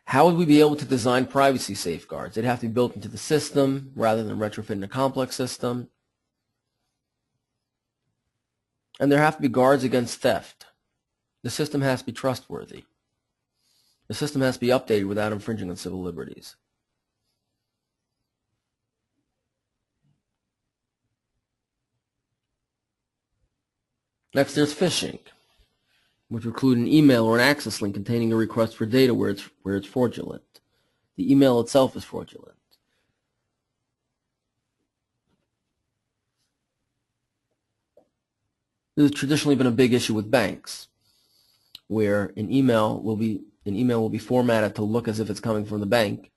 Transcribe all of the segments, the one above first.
How would we be able to design privacy safeguards? They'd have to be built into the system rather than retrofitting a complex system. And there have to be guards against theft. The system has to be trustworthy. The system has to be updated without infringing on civil liberties. Next, there's phishing, which would include an email or an access link containing a request for data where it's fraudulent. The email itself is fraudulent. This has traditionally been a big issue with banks, where an email will be formatted to look as if it's coming from the bank,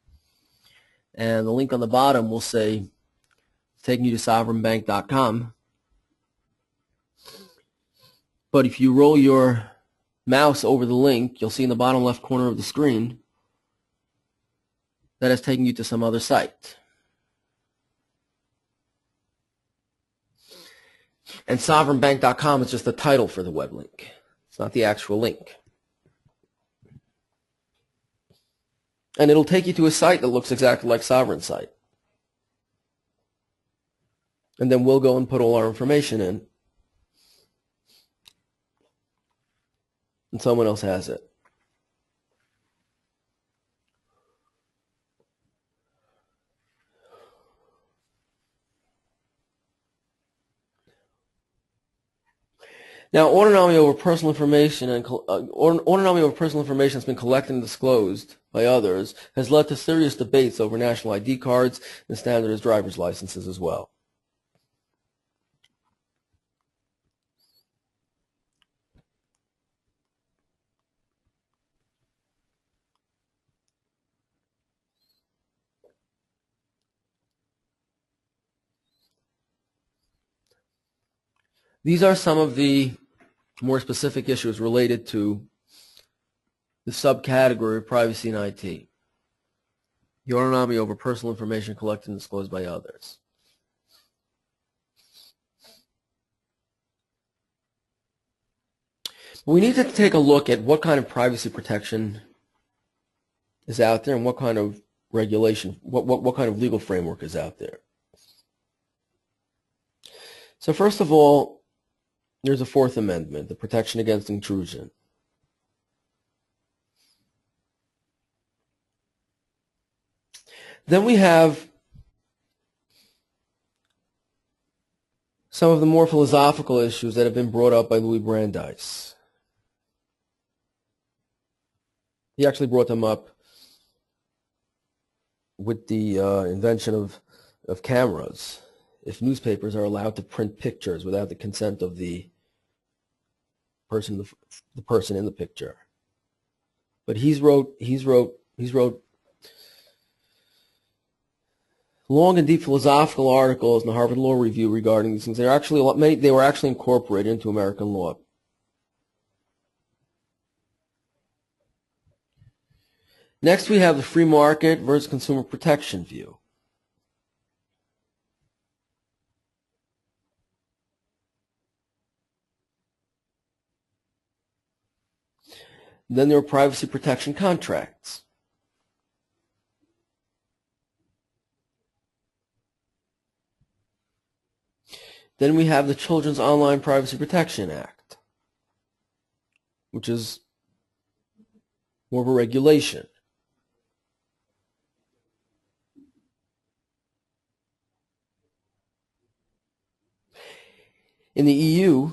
and the link on the bottom will say, taking you to sovereignbank.com. But if you roll your mouse over the link, you'll see in the bottom left corner of the screen that it's taking you to some other site. And sovereignbank.com is just the title for the web link. It's not the actual link. And it'll take you to a site that looks exactly like Sovereign site. And then we'll go and put all our information in, and someone else has it. Now, autonomy over personal information that's been collected and disclosed by others has led to serious debates over national ID cards and standardized driver's licenses as well. These are some of the more specific issues related to the subcategory of privacy in IT. The autonomy over personal information collected and disclosed by others. We need to take a look at what kind of privacy protection is out there and what kind of regulation, what kind of legal framework is out there. So first of all, there's a Fourth Amendment, the protection against intrusion. Then we have some of the more philosophical issues that have been brought up by Louis Brandeis. He actually brought them up with the invention of cameras. If newspapers are allowed to print pictures without the consent of the person in the picture. But he's wrote long and deep philosophical articles in the Harvard Law Review regarding these things. They were actually incorporated into American law. Next, we have the free market versus consumer protection view. Then there are privacy protection contracts. Then we have the Children's Online Privacy Protection Act, which is more of a regulation. In the EU,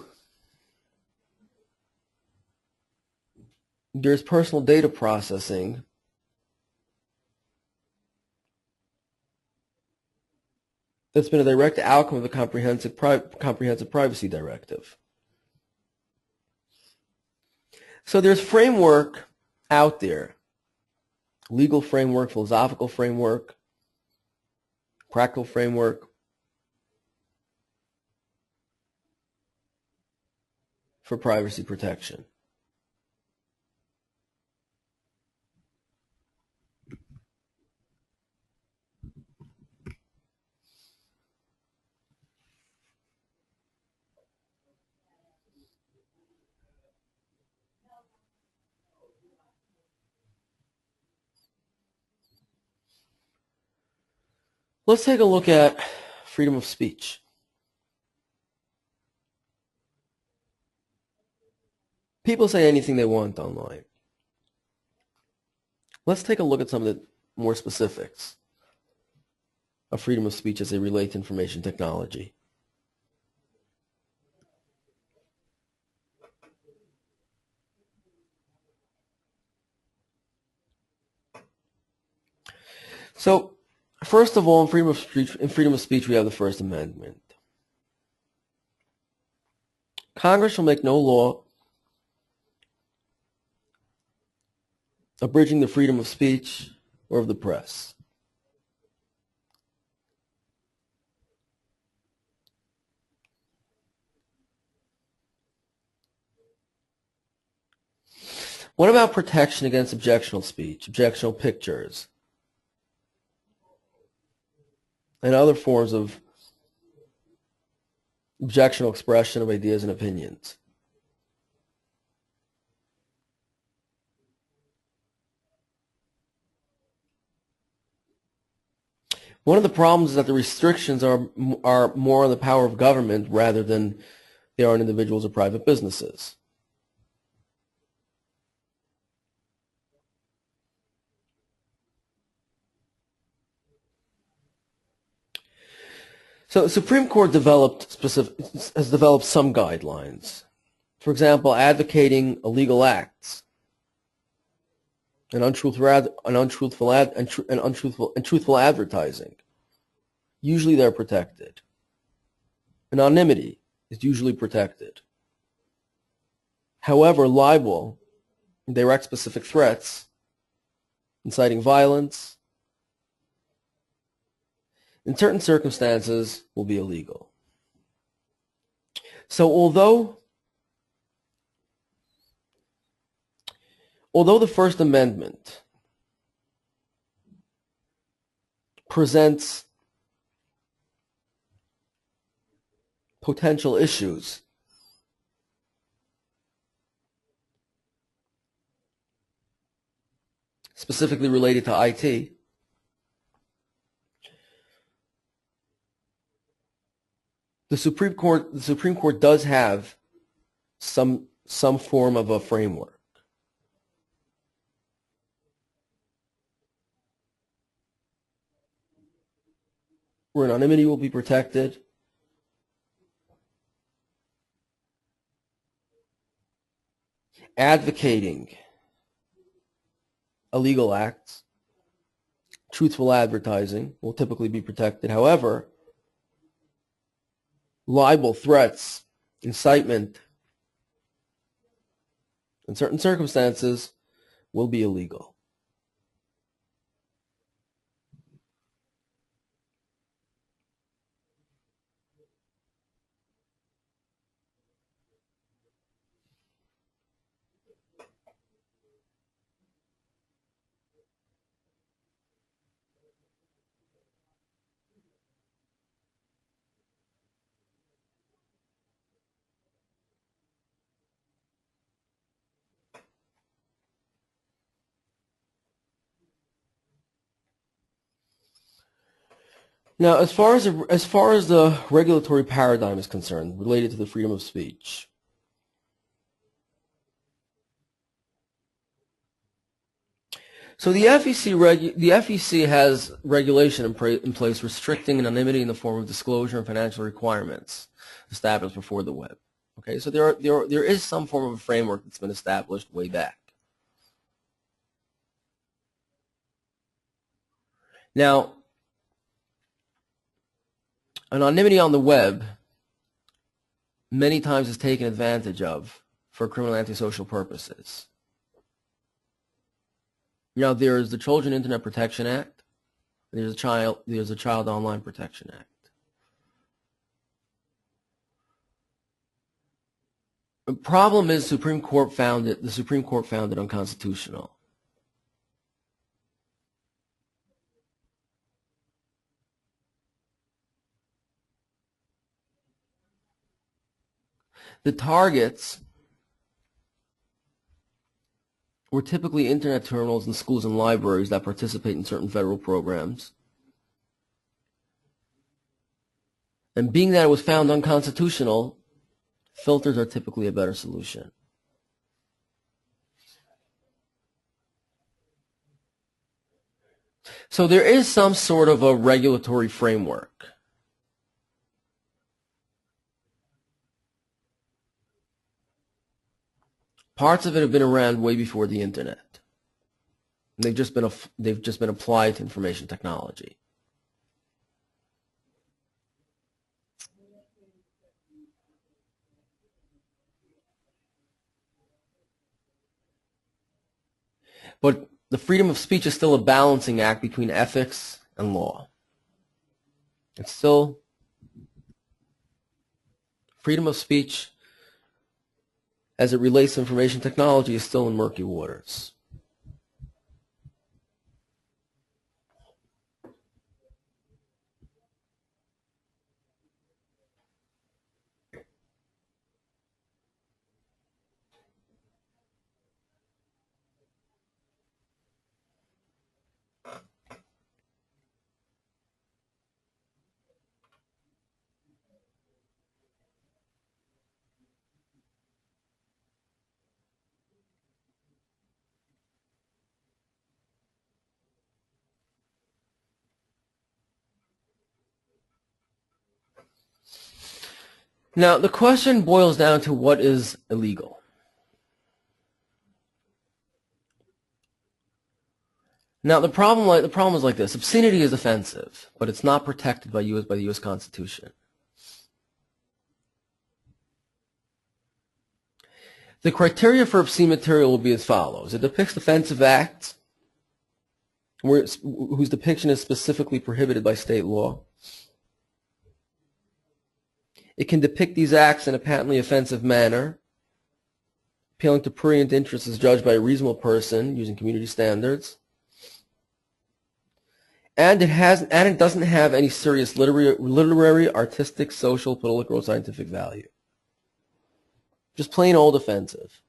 there's personal data processing that's been a direct outcome of the Comprehensive Privacy Directive. So there's framework out there, legal framework, philosophical framework, practical framework, for privacy protection. Let's take a look at freedom of speech. People say anything they want online. Let's take a look at some of the more specifics of freedom of speech as they relate to information technology. So, first of all, in freedom of speech, we have the First Amendment. Congress shall make no law abridging the freedom of speech or of the press. What about protection against objectionable speech, objectionable pictures, and other forms of objectionable expression of ideas and opinions? One of the problems is that the restrictions are more on the power of government rather than they are on individuals or private businesses. So the Supreme Court has developed some guidelines. For example, advocating illegal acts and truthful advertising. Usually they're protected. Anonymity is usually protected. However, libel, direct specific threats, inciting violence, in certain circumstances will be illegal. So although the First Amendment presents potential issues, specifically related to IT, the Supreme Court does have some form of a framework. Where anonymity will be protected, advocating illegal acts, truthful advertising will typically be protected. However, libel, threats, incitement, in certain circumstances, will be illegal. Now, as far as the regulatory paradigm is concerned, related to the freedom of speech, so the FEC has regulation in place restricting anonymity in the form of disclosure and financial requirements established before the web. Okay, so there is some form of a framework that's been established way back. Now, anonymity on the web many times is taken advantage of for criminal antisocial purposes. Now, there's the Children Internet Protection Act, and there's a Child Online Protection Act. The problem is the Supreme Court found it unconstitutional. The targets were typically internet terminals in schools and libraries that participate in certain federal programs. And being that it was found unconstitutional, filters are typically a better solution. So there is some sort of a regulatory framework. Parts of it have been around way before the internet. They've just been applied to information technology. But the freedom of speech is still a balancing act between ethics and law. It's still freedom of speech as it relates to information technology is still in murky waters. Now, the question boils down to what is illegal. Now, the problem is like this. Obscenity is offensive, but it's not protected by the U.S. Constitution. The criteria for obscene material will be as follows. It depicts offensive acts whose depiction is specifically prohibited by state law. It can depict these acts in a patently offensive manner, appealing to prurient interests as judged by a reasonable person using community standards. And it doesn't have any serious literary, artistic, social, political, or scientific value. Just plain old offensive.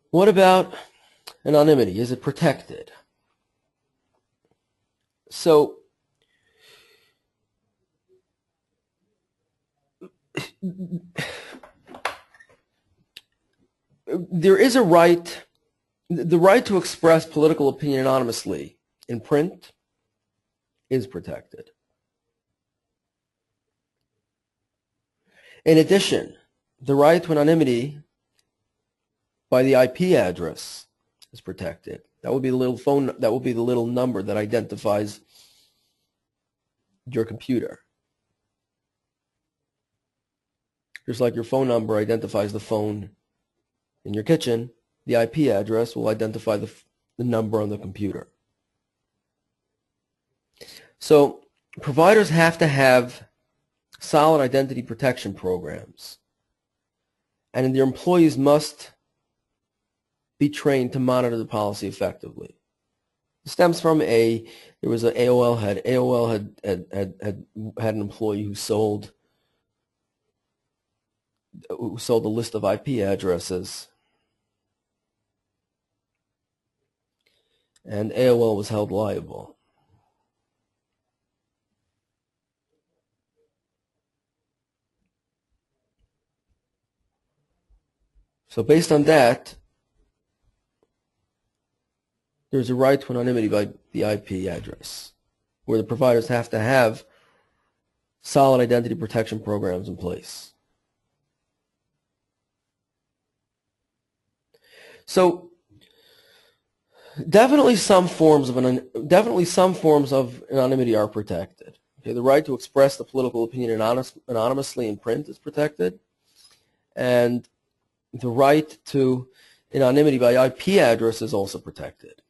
What about anonymity? Is it protected? So, there is a right, the right to express political opinion anonymously in print is protected. In addition, the right to anonymity by the IP address is protected. That would be the little number that identifies your computer. Just like your phone number identifies the phone in your kitchen, the IP address will identify the number on the computer. So providers have to have solid identity protection programs, and their employees must be trained to monitor the policy effectively. It stems from there was an AOL had an employee who sold a list of IP addresses, and AOL was held liable. So based on that, there's a right to anonymity by the IP address, where the providers have to have solid identity protection programs in place. So definitely some forms of anonymity are protected. Okay, the right to express the political opinion anonymously in print is protected, and the right to anonymity by IP address is also protected.